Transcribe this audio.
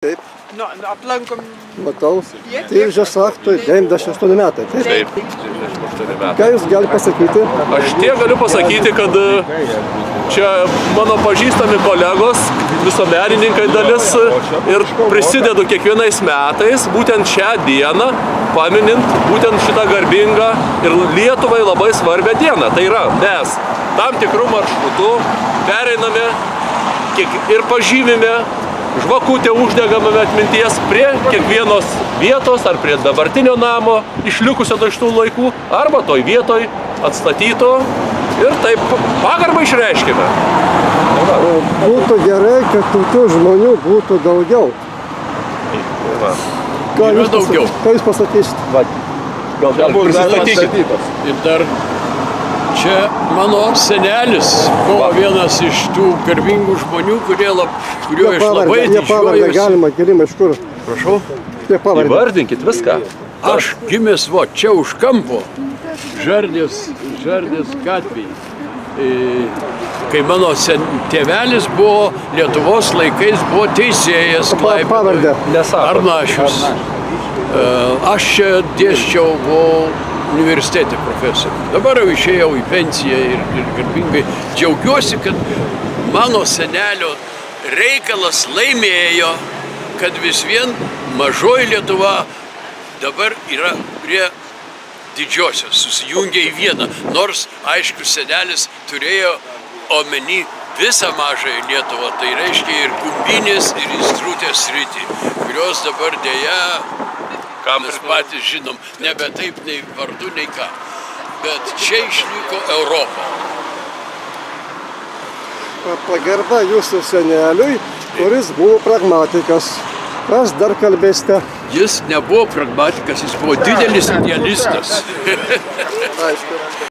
Taip, Nu, aplankom. matau. Tilžės aktui 98 metai. Taip, 98 metai. Ką jūs galite pasakyti? Aš tiek galiu pasakyti, kad čia mano pažįstami kolegos, visuomenininkai dalis ir prisidedu kiekvienais metais, būtent šią dieną, paminint būtent šitą garbingą ir Lietuvai labai svarbią dieną. Tai yra, mes tam tikrų maršrutų pereiname ir pažymime, žvakutę uždegame atminties prie kiekvienos vietos ar prie dabartinio namo, išlikusio iš tų laikų, arba toj vietoj atstatyto ir taip pagarbą išreiškime. Būtų gerai, kad tokių žmonių būtų daugiau. Ką jūs pasakysite? Gal dar prisistatykite. Ir dar čia mano senelis buvo vienas iš tų garbingų žmonių, kuriuo aš labai Jie pavardę didžiuojuosi. galima, Kirimai, iš kur? Prašau. Jie pavardę. Įvardinkit viską. Aš gimęs čia už kampo, Žardės gatvėje. Kai mano tėvelis buvo Lietuvos laikais, buvo teisėjas Pavardę. Arnašius. Aš čia dėsčiau, buvau universitete profesorius. Dabar jau išėjau į pensiją ir garbingai džiaugiuosi, kad mano senelio reikalas laimėjo, kad vis vien mažoji Lietuva dabar yra prie didžiosios, susijungia į vieną. Nors, aišku, senelis turėjo omeny visą mažąją Lietuvą, tai reiškia ir Kumbinės, ir Įstrutės sritį, kurios dabar dėja, mes patys žinom, nebe taip nei vardu, nei ką. Bet čia išliko Europa. Pagarba jūsų seneliui, kuris buvo pragmatikas. Kas dar kalbėsite? Jis nebuvo pragmatikas, jis buvo didelis idealistas. Aišku.